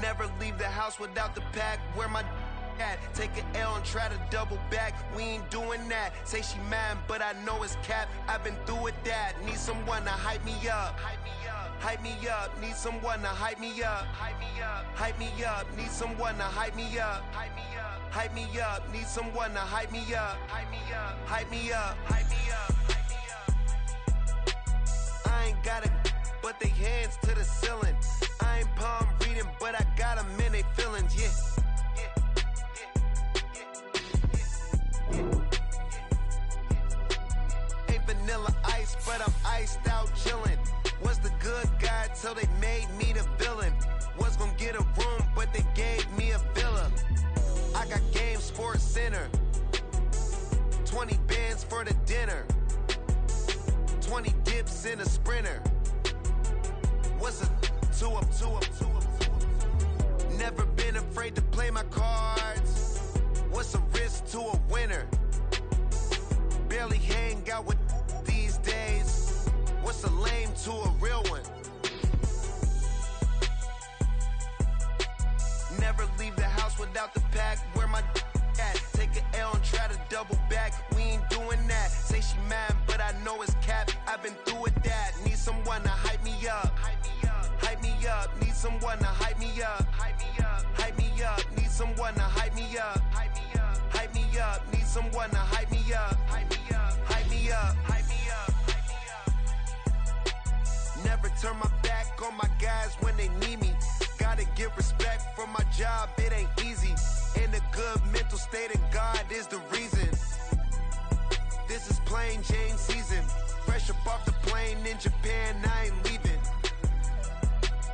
Never leave the house without the pack. Where my at? Take an L and try to double back. We ain't doing that. Say she mad, but I know it's cap. I've been through with that. Need someone to hype me up. Hype me up. Need someone to hype me up. Hype me up. Need someone to hype me up. Hype me up. Need someone to hype me up. Hype me up. I ain't got it, but they hands to the ceiling. I ain't palm reading, but I got them in they feelings, yeah. Ain't vanilla ice, but I'm iced out chillin'. Was the good guy till they made me the villain. Was gonna get a room, but they gave me a villa. I got game, Sports Center. 20 bands for the dinner. 20 dips in a Sprinter. What's a two up? Never been afraid to play my cards. What's a risk to a winner? Barely hang out with these days. What's a lame to a real one? Never leave the house without the pack. Where my at? Take an L and try to double back. We ain't doing that. Say she mad, but I know it's cap. I've been through with that. Need someone to hype me up. Hype me up. Need someone to hype me up. Hype me up. Need someone to hype me up. Hype me up. Need someone to hype me up. Hype me up. Never turn my back on my guys when they need me. Gotta give respect for my job, it ain't easy. In a good mental state, and God is the reason. This is plain Jane season. Fresh up off the plane in Japan, I ain't leaving.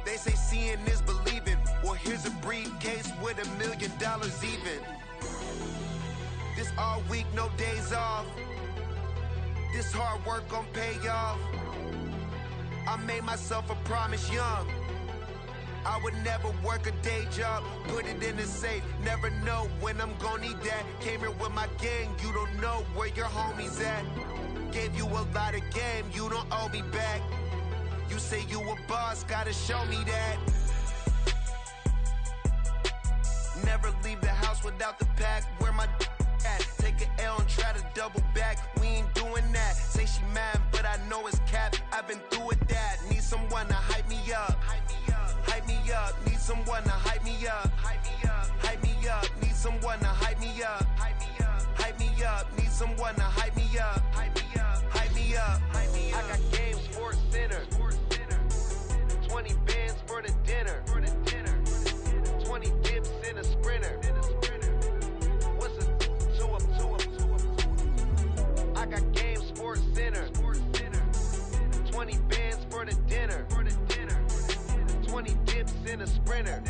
They say seeing is believing. Well, here's a briefcase with $1 million even. This all week, no days off. This hard work gon' pay off. I made myself a promise young. I would never work a day job, put it in the safe. Never know when I'm gon' need that. Came here with my gang, you don't know where your homies at. Gave you a lot of game, you don't owe me back. You say you a boss, gotta show me that. Never leave the house without the pack. Where my at? Take an L and try to double back. We ain't doing that. Say she mad, but I know it's cap. I've been through with that. Need someone to hype me up. Hype me up. Need someone to hype me up. Hype me up. Need someone to hype me up. Hype me up. Need someone to hype me up. Hype me up. I got game, Sports Center. 20 bands for the dinner. 20 dips in a Sprinter. What's a two up? I got game, Sports Center. 20 bands for the dinner. 20 dips in a Sprinter.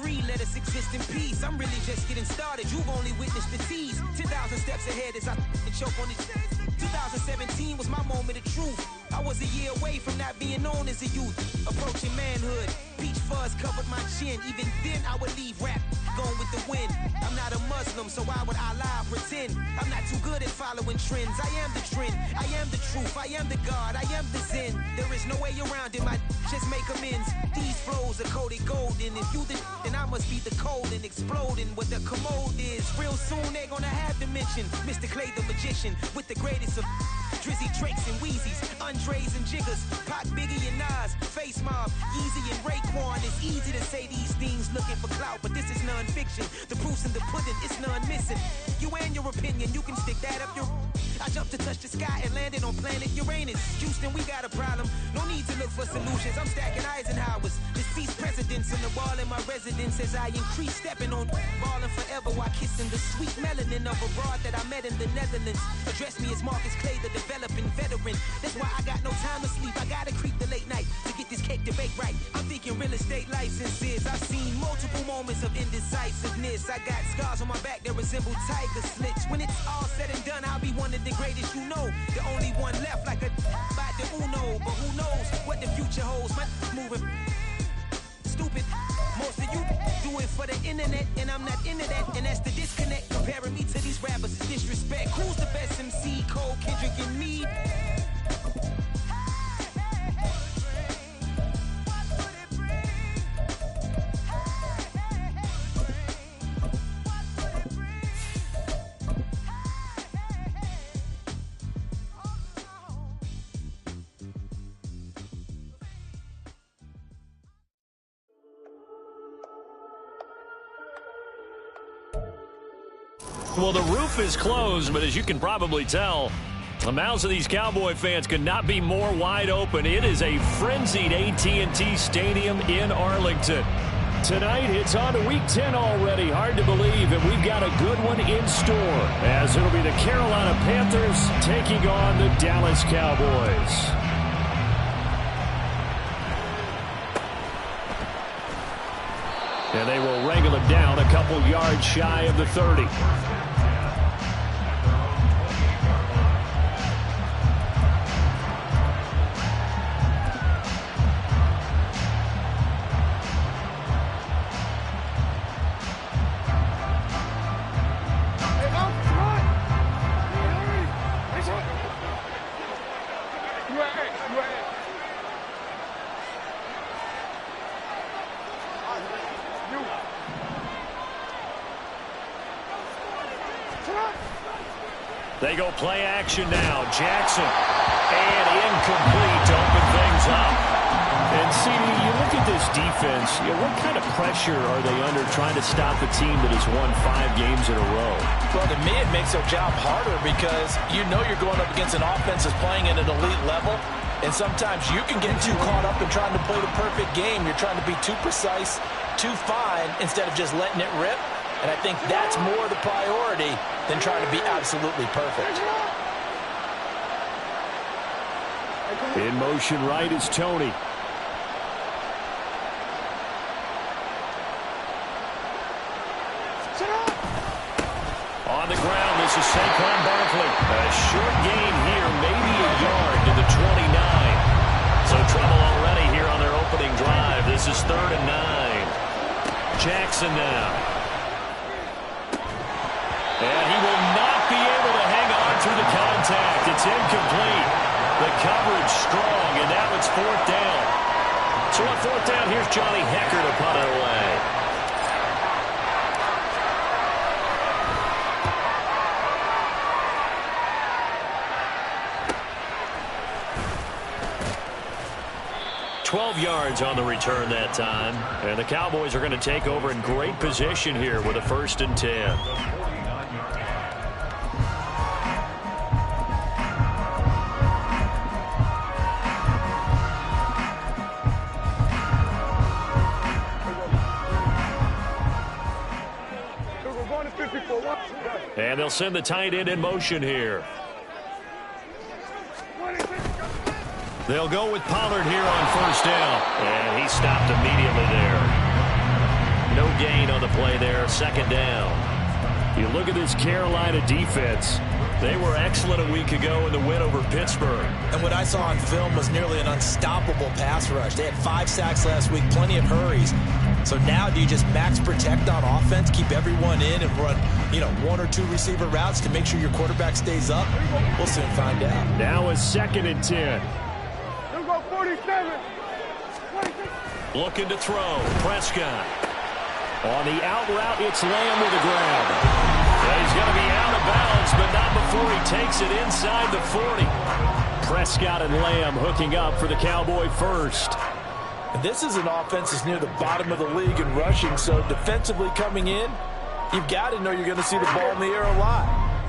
free, let us exist in peace. I'm really just getting started, you've only witnessed the tease. 10,000 steps ahead as I choke on these. 2017 was my moment of truth. I was a year away from not being known as a youth. Approaching manhood, peach fuzz covered my chin. Even then I would leave rap going with the wind. I'm not a Muslim, so why would Allah pretend? I'm not too good at following trends. I am the trend, I am the truth, I am the God, I am the Zen. There is no way around it, my just make amends. These flows are coated golden. If you the then I must be the cold and exploding what the commode is. Real soon they gonna have to mention Mr. Clay the magician with the greatest of Drizzy, Drakes, and Wheezies, Andres and Jiggers, Pac, Biggie, and Nas, Face Mob, Yeezy, and Raekwon. It's easy to say these things looking for clout, but this is non-fiction. The proof's in the pudding, it's none missing. You and your opinion, you can stick that up your... I jumped to touch the sky and landed on planet Uranus. Houston, we got a problem. No need to look for solutions. I'm stacking Eisenhowers. Deceased presidents on the wall in my residence as I increase stepping on balling forever while kissing the sweet melanin of a broad that I met in the Netherlands. Address me as Marcus Clay, the developing veteran. That's why I got no time to sleep. I gotta creep the late night to get this cake to bake right. I'm thinking real estate licenses. I've seen multiple moments of indecisiveness. I got scars on my back that resemble tiger slits. When it's all said and done, I'll be one of the greatest you know. The only one left like a by the Uno. But who knows what the future holds. My moving stupid. Most of you do it for the internet, and I'm not into that. And that's the disconnect. Comparing me to these rappers is disrespect. Who's the best MC? Cole, Kendrick, and me? Well, the roof is closed, but as you can probably tell, the mouths of these Cowboy fans could not be more wide open. It is a frenzied AT&T Stadium in Arlington. Tonight, it's on to Week 10 already. Hard to believe, and we've got a good one in store, as it'll be the Carolina Panthers taking on the Dallas Cowboys. And they will wrangle it down a couple yards shy of the 30. They go play action now. Jackson. And incomplete to open things up. And, CD, you look at this defense, what kind of pressure are they under trying to stop a team that has won 5 games in a row? Well, to me, it makes their job harder because you know you're going up against an offense that's playing at an elite level. And sometimes you can get too caught up in trying to play the perfect game. You're trying to be too precise, too fine, instead of just letting it rip. And I think that's more the priority than trying to be absolutely perfect. In motion right is Tony. On the ground, this is Saquon Barkley. A short gain here, maybe a yard to the 29. So trouble already here on their opening drive. This is 3rd and 9. Jackson now. And he will not be able to hang on through the contact. It's incomplete. The coverage strong, and now it's 4th down. So on 4th down, here's Johnny Hecker to punt it away. Yards on the return that time. And the Cowboys are going to take over in great position here with a 1st and 10. And they'll send the tight end in motion here. They'll go with Pollard here on 1st down. And he stopped immediately there. No gain on the play there. Second down. You look at this Carolina defense. They were excellent a week ago in the win over Pittsburgh. And what I saw on film was nearly an unstoppable pass rush. They had 5 sacks last week, plenty of hurries. So now do you just max protect on offense, keep everyone in and run, 1 or 2 receiver routes to make sure your quarterback stays up? We'll soon find out. Now a 2nd and 10. Let's go 47. Looking to throw. Prescott. On the out route, it's Lamb with a grab. He's going to be out of bounds, but not before he takes it inside the 40. Prescott and Lamb hooking up for the Cowboy first. And this is an offense that's near the bottom of the league in rushing, so defensively coming in, you've got to know you're going to see the ball in the air a lot.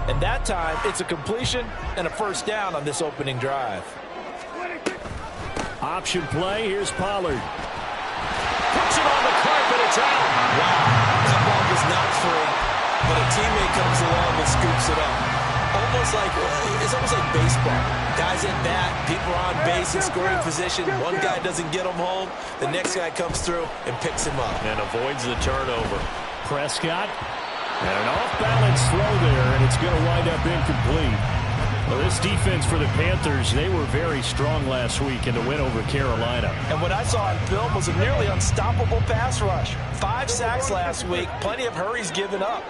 And that time, it's a completion and a first down on this opening drive. Option play, here's Pollard. Puts it on the carpet, it's out. Wow, that ball was not free, but a teammate comes along and scoops it up. It's almost like baseball. Guys at bat, people are on base in scoring position. One guy doesn't get him home, the next guy comes through and picks him up. And avoids the turnover. Prescott, and an off-balance throw there, and it's going to wind up incomplete. Well, this defense for the Panthers, they were very strong last week in the win over Carolina. And what I saw on film was a nearly unstoppable pass rush. 5 sacks last week, plenty of hurries given up.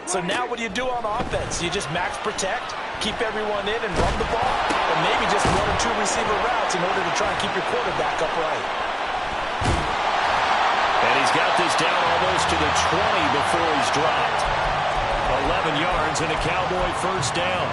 So now what do you do on offense? You just max protect, keep everyone in and run the ball, or maybe just 1 or 2 receiver routes in order to try and keep your quarterback upright. And he's got this down almost to the 20 before he's dropped. 11 yards and a Cowboy first down.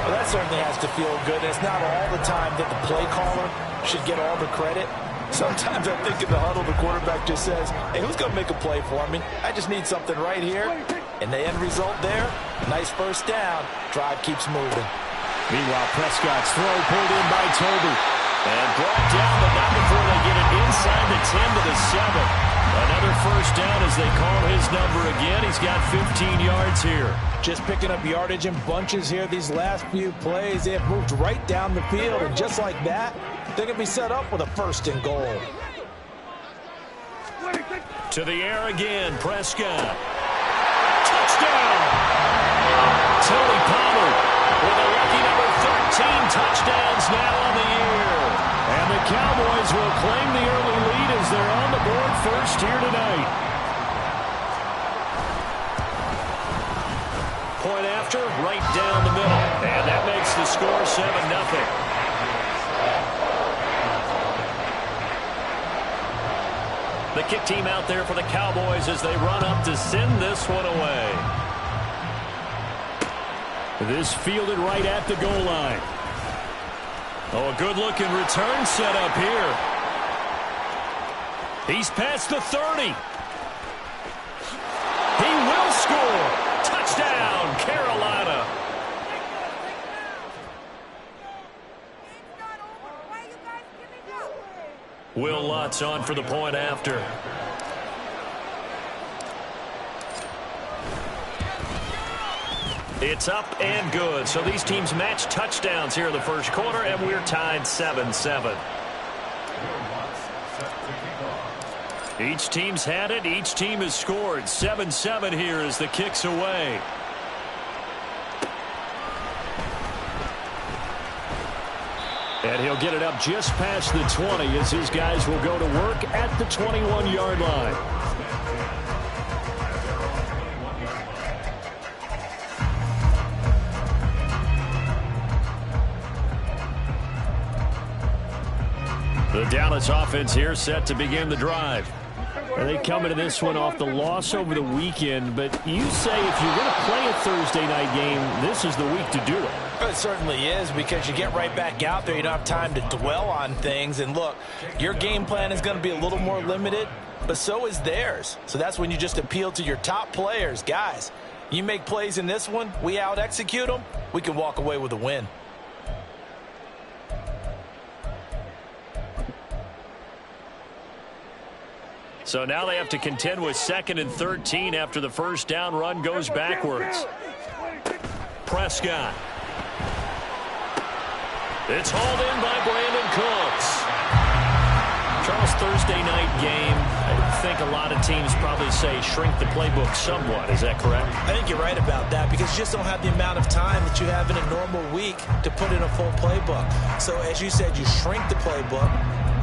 Well, that certainly has to feel good. It's not all the time that the play caller should get all the credit. Sometimes I think in the huddle, the quarterback just says, hey, who's going to make a play for me? I just need something right here. And the end result there, nice first down. Drive keeps moving. Meanwhile, Prescott's throw pulled in by Toby. And brought down, but not before they get it inside the 10 to the 7. Another first down as they call his number again. He's got 15 yards here. Just picking up yardage in bunches here these last few plays. They have moved right down the field, and just like that, they're going to be set up with a 1st and goal. To the air again, Prescott. Touchdown! Tony Pollard with a lucky number 13 touchdowns now on the year. And the Cowboys will claim the early lead as they're on the board first here tonight. Point after, right down the middle. And that makes the score 7-0. The kick team out there for the Cowboys as they run up to send this one away. This fielded right at the goal line. Oh, a good-looking return set up here. He's past the 30. He will score. Touchdown, Carolina. Will Lutz on for the point after. It's up and good. So these teams match touchdowns here in the first quarter, and we're tied 7-7. Each team's had it. Each team has scored. 7-7 here as the kick's away. And he'll get it up just past the 20 as his guys will go to work at the 21-yard line. The Dallas offense here set to begin the drive. And they come into this one off the loss over the weekend, but you say if you're going to play a Thursday night game, this is the week to do it. It certainly is, because you get right back out there. You don't have time to dwell on things. And look, your game plan is going to be a little more limited, but so is theirs. So that's when you just appeal to your top players. Guys, you make plays in this one, we out-execute them, we can walk away with a win. So now they have to contend with 2nd and 13 after the first down run goes backwards. Prescott. It's hauled in by Brandon Cooks. Charles, Thursday night game, I think a lot of teams probably say shrink the playbook somewhat. Is that correct? I think you're right about that because you just don't have the amount of time that you have in a normal week to put in a full playbook. So as you said, you shrink the playbook,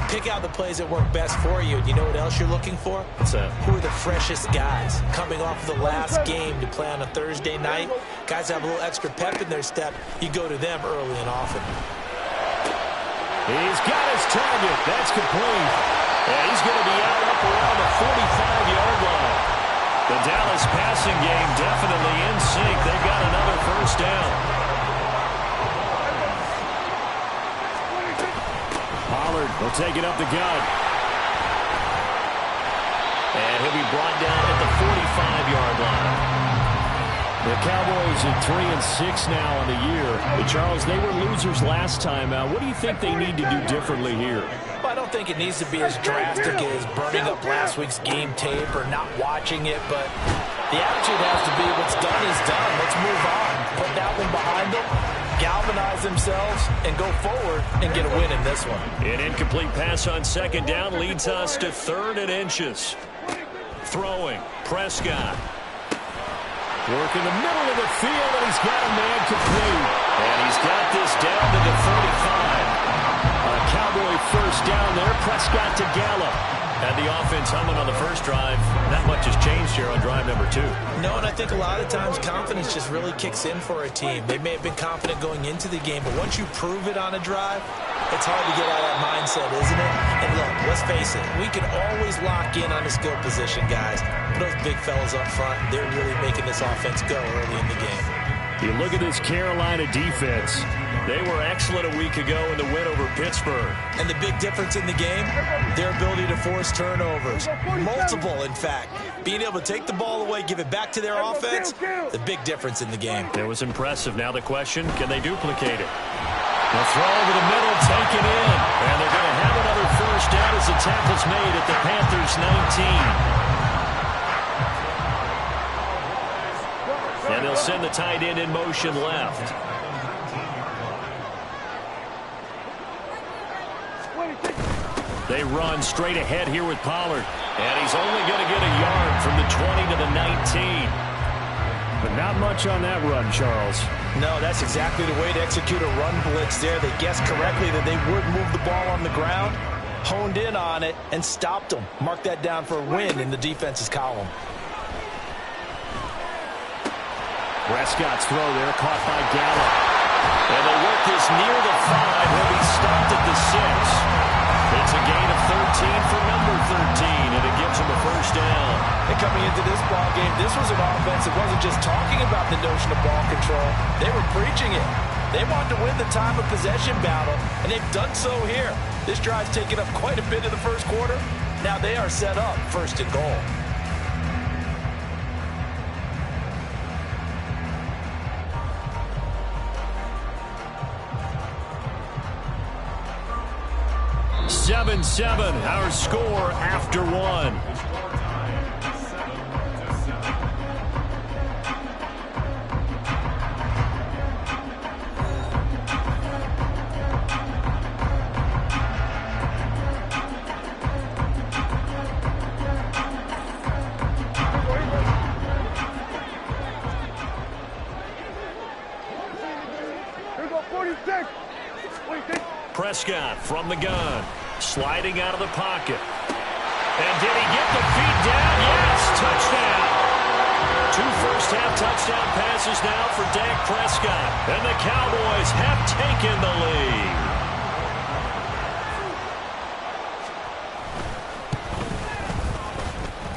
pick out the plays that work best for you. And you know what else you're looking for? What's that? Who are the freshest guys coming off of the last game to play on a Thursday night? Guys have a little extra pep in their step. You go to them early and often. He's got his target. That's complete. And he's going to be out up around the 45-yard line. The Dallas passing game definitely in sync. They've got another first down. Pollard will take it up the gut. And he'll be brought down at the 45-yard line. The Cowboys at 3-6 now on the year. But Charles, they were losers last time out. What do you think they need to do differently here? Well, I don't think it needs to be as drastic as burning up last week's game tape or not watching it, but the attitude has to be what's done is done. Let's move on. Put that one behind them, galvanize themselves, and go forward and get a win in this one. An incomplete pass on second down leads us to 3rd and inches. Throwing, Prescott. Working the middle of the field, and he's got a man complete. And he's got this down to the 35. A Cowboy first down there. Prescott to Gallup. And the offense humming on the first drive. Not much has changed here on drive number 2. No, and I think a lot of times confidence just really kicks in for a team. They may have been confident going into the game, but once you prove it on a drive, it's hard to get out of that mindset, isn't it? And look, let's face it, we can always lock in on the skill position, guys. But those big fellas up front, they're really making this offense go early in the game. You look at this Carolina defense. They were excellent a week ago in the win over Pittsburgh. And the big difference in the game, their ability to force turnovers. Multiple, in fact. Being able to take the ball away, give it back to their offense, the big difference in the game. It was impressive. Now the question, can they duplicate it? The throw over the middle, taken in. And they're going to have another first down as the tackle's made at the Panthers' 19. And they'll send the tight end in motion left. They run straight ahead here with Pollard. And he's only going to get a yard from the 20 to the 19. But not much on that run, Charles. No, that's exactly the way to execute a run blitz there. They guessed correctly that they would move the ball on the ground, honed in on it, and stopped them. Mark that down for a win in the defense's column. Prescott's throw there, caught by Gallup. And they work this near the 5. He'll be stopped at the 6. It's a gain of 13 for number 13, and it gives him a first down. And coming into this ball game, this was an offense that wasn't just talking about the notion of ball control. They were preaching it. They wanted to win the time of possession battle, and they've done so here. This drive's taken up quite a bit in the first quarter. Now they are set up first and goal. Seven, our score after 1. Here go 46. Prescott from the gun. Sliding out of the pocket. And did he get the feet down? Yes, touchdown. 2 first-half touchdown passes now for Dak Prescott. And the Cowboys have taken the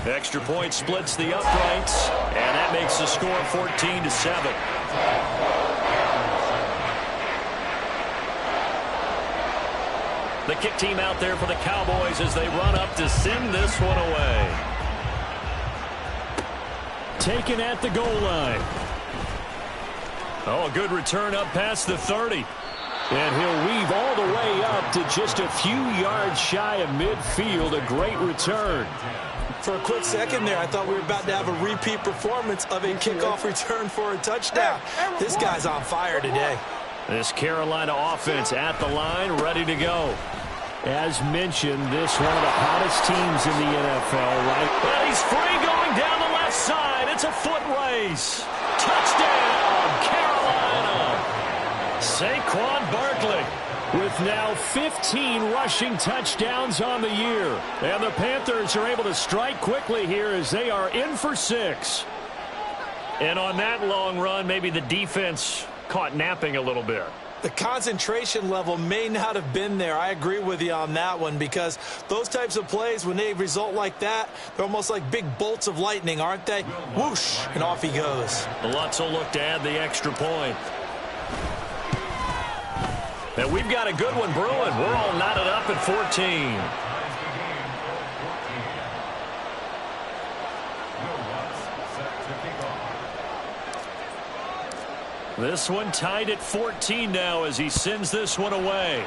lead. Extra point splits the uprights, and that makes the score 14-7. The kick team out there for the Cowboys as they run up to send this one away. Taken at the goal line. Oh, a good return up past the 30. And he'll weave all the way up to just a few yards shy of midfield. A great return. For a quick second there, I thought we were about to have a repeat performance of a kickoff return for a touchdown. This guy's on fire today. This Carolina offense at the line, ready to go. As mentioned, this one of the hottest teams in the NFL, right? But he's free going down the left side. It's a foot race. Touchdown, Carolina. Saquon Barkley with now 15 rushing touchdowns on the year. And the Panthers are able to strike quickly here as they are in for 6. And on that long run, maybe the defense caught napping a little bit. The concentration level may not have been there. I agree with you on that one, because those types of plays, when they result like that, they're almost like big bolts of lightning, aren't they? Whoosh, and off he goes. The Lutz will look to add the extra point. And we've got a good one brewing. We're all knotted up at 14. This one tied at 14 now as he sends this one away.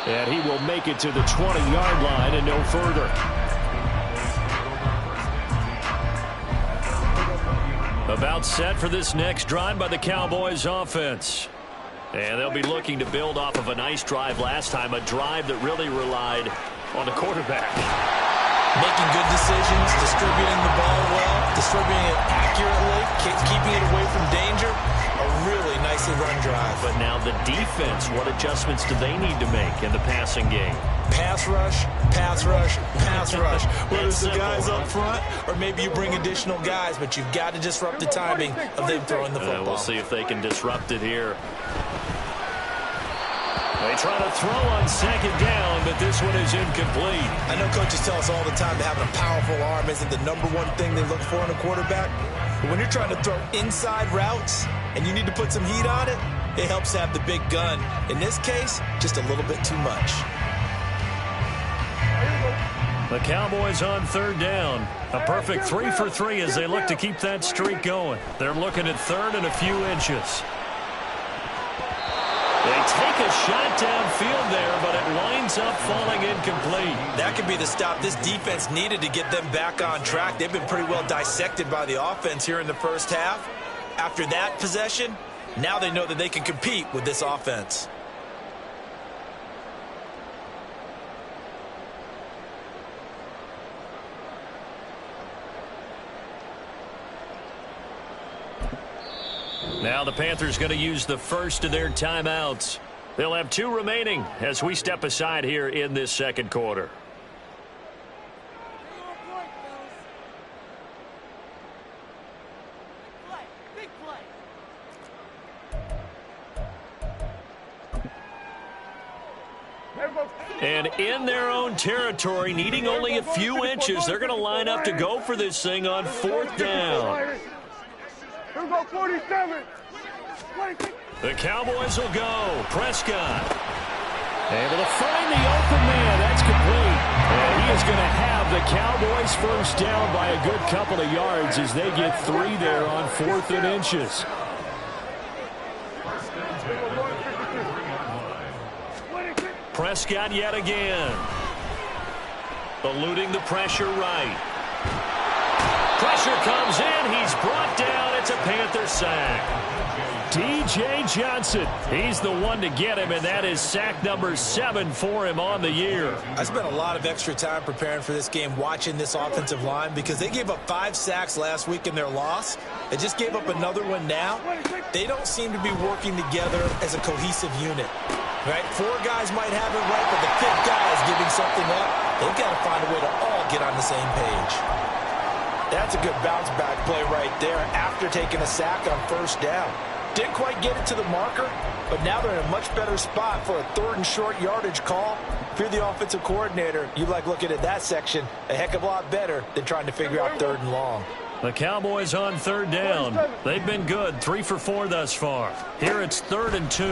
And he will make it to the 20-yard line and no further. About set for this next drive by the Cowboys offense. And they'll be looking to build off of a nice drive last time, a drive that really relied on the quarterback. Making good decisions, distributing the ball well, distributing it accurately, keeping it away from danger. A really nicely run drive. But now the defense, what adjustments do they need to make in the passing game? Pass rush, pass rush, pass rush. Whether it's the guys up front or maybe you bring additional guys, but you've got to disrupt the timing of them throwing the football. We'll see if they can disrupt it here. They try to throw on second down, but this one is incomplete. I know coaches tell us all the time that having a powerful arm isn't the number one thing they look for in a quarterback. But when you're trying to throw inside routes and you need to put some heat on it, it helps to have the big gun. In this case, just a little bit too much. The Cowboys on third down. A perfect 3 for 3 as they look to keep that streak going. They're looking at third and a few inches. They take a shot downfield there, but it winds up falling incomplete. That could be the stop this defense needed to get them back on track. They've been pretty well dissected by the offense here in the first half. After that possession, now they know that they can compete with this offense. Now the Panthers going to use the first of their timeouts. They'll have 2 remaining as we step aside here in this second quarter. And in their own territory, needing only a few inches, they're going to line up to go for this thing on 4th down. Here we go, 47. The Cowboys will go. Prescott able to find the open man. That's complete. And he is going to have the Cowboys first down by a good couple of yards as they get 3 there on 4th and inches. Prescott yet again. Eluding the pressure right. Pressure comes in. He's brought down. It's a Panther sack. DJ Johnson, he's the one to get him, and that is sack number 7 for him on the year. I spent a lot of extra time preparing for this game watching this offensive line because they gave up 5 sacks last week in their loss. They just gave up another one now. They don't seem to be working together as a cohesive unit. Right? 4 guys might have it right, but the 5th guy is giving something up. They've got to find a way to all get on the same page. That's a good bounce back play right there after taking a sack on first down. Didn't quite get it to the marker, but now they're in a much better spot for a 3rd and short yardage call. If you're the offensive coordinator, you like looking at that section a heck of a lot better than trying to figure out 3rd and long. The Cowboys on 3rd down. They've been good, 3 for 4 thus far. Here it's 3rd and 2.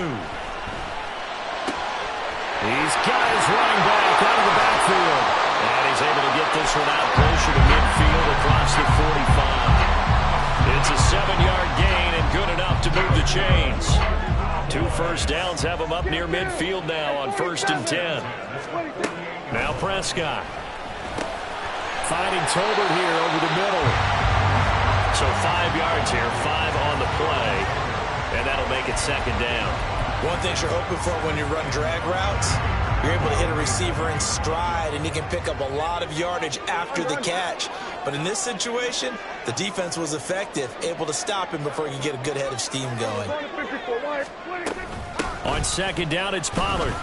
He's got his running back out of the backfield. And he's able to get this one out closer to midfield across the 45. It's a 7-yard gain and good enough to move the chains. 2 first downs have him up near midfield now on 1st and 10. Now Prescott. Finding Tolbert here over the middle. So 5 yards here, 5 on the play. And that'll make it second down. One thing you're hoping for when you run drag routes, you're able to hit a receiver in stride, and he can pick up a lot of yardage after the catch. But in this situation, the defense was effective, able to stop him before he could get a good head of steam going. On second down, it's Pollard.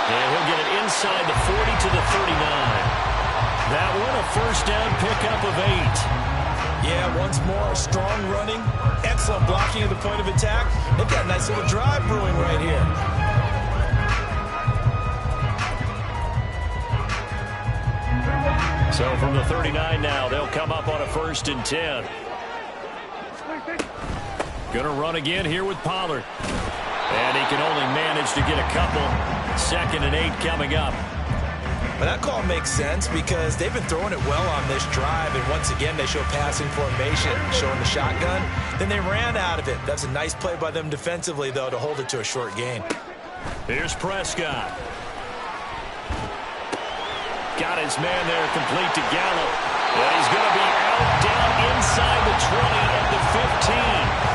And he'll get it inside the 40 to the 39. That one, a first down pickup of 8. Yeah, once more, strong running, excellent blocking at the point of attack. They've got a nice little drive brewing right here. So from the 39 now, they'll come up on a 1st and 10. Going to run again here with Pollard. And he can only manage to get a couple. 2nd and 8 coming up. But that call makes sense because they've been throwing it well on this drive, and once again they show passing formation, showing the shotgun. Then they ran out of it. That's a nice play by them defensively, though, to hold it to a short gain. Here's Prescott. Got his man there, complete to Gallup. And he's going to be out down inside the 20 at the 15.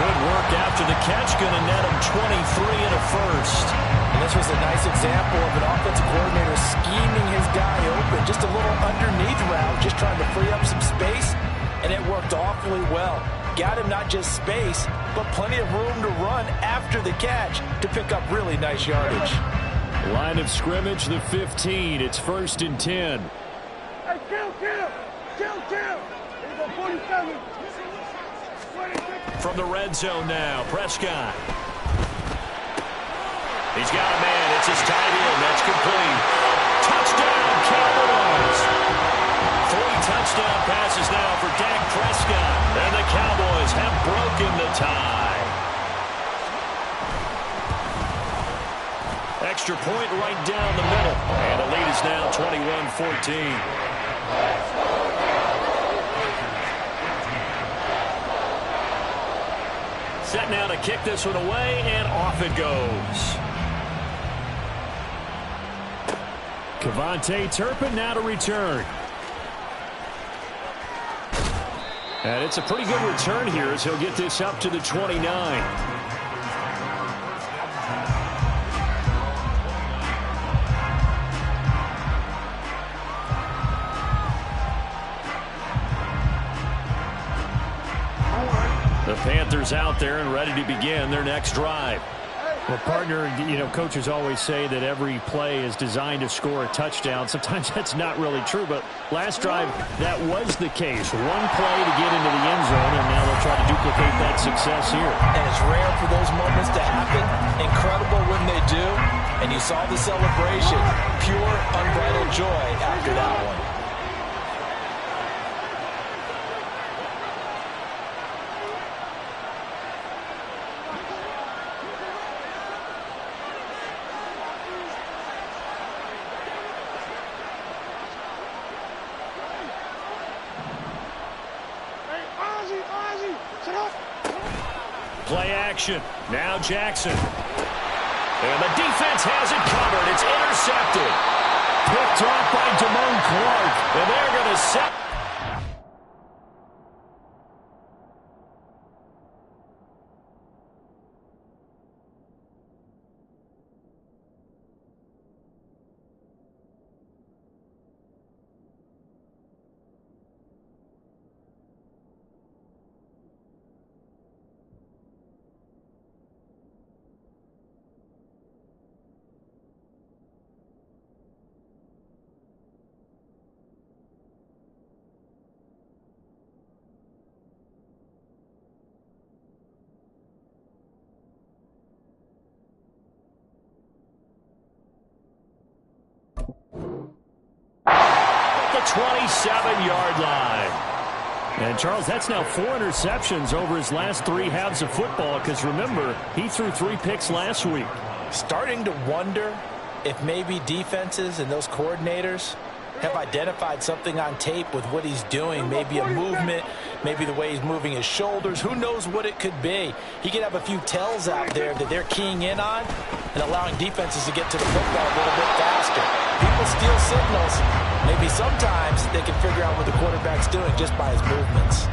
Good work after the catch, going to net him 23 and a first. And this was a nice example of an offensive coordinator scheming his guy open. Just a little underneath route, just trying to free up some space, and it worked awfully well. Got him not just space, but plenty of room to run after the catch to pick up really nice yardage. Line of scrimmage, the 15. It's 1st and 10. Hey, kill! Here we go, 47. From the red zone now, Prescott. He's got a man. It's his tight end. That's complete. Touchdown, Cowboys. 3 touchdown passes now for Dak Prescott. And the Cowboys have broken the tie. Extra point right down the middle. And the lead is now 21-14. Set now to kick this one away, and off it goes. Kevontae Turpin now to return. And it's a pretty good return here as he'll get this up to the 29. The Panthers out there and ready to begin their next drive. Well, partner, coaches always say that every play is designed to score a touchdown. Sometimes that's not really true, but last drive, that was the case. One play to get into the end zone, and now they'll try to duplicate that success here. And it's rare for those moments to happen. Incredible when they do. And you saw the celebration. Pure, unbridled joy after that one. Play action. Now Jackson. And the defense has it covered. It's intercepted. Picked off by Damone Clark. And they're going to set. The 27-yard line. And, Charles, that's now 4 interceptions over his last 3 halves of football because, remember, he threw 3 picks last week. Starting to wonder if maybe defenses and those coordinators have identified something on tape with what he's doing. Maybe a movement, maybe the way he's moving his shoulders. Who knows what it could be? He could have a few tells out there that they're keying in on and allowing defenses to get to the football a little bit faster. People steal signals. Maybe sometimes they can figure out what the quarterback's doing just by his movements.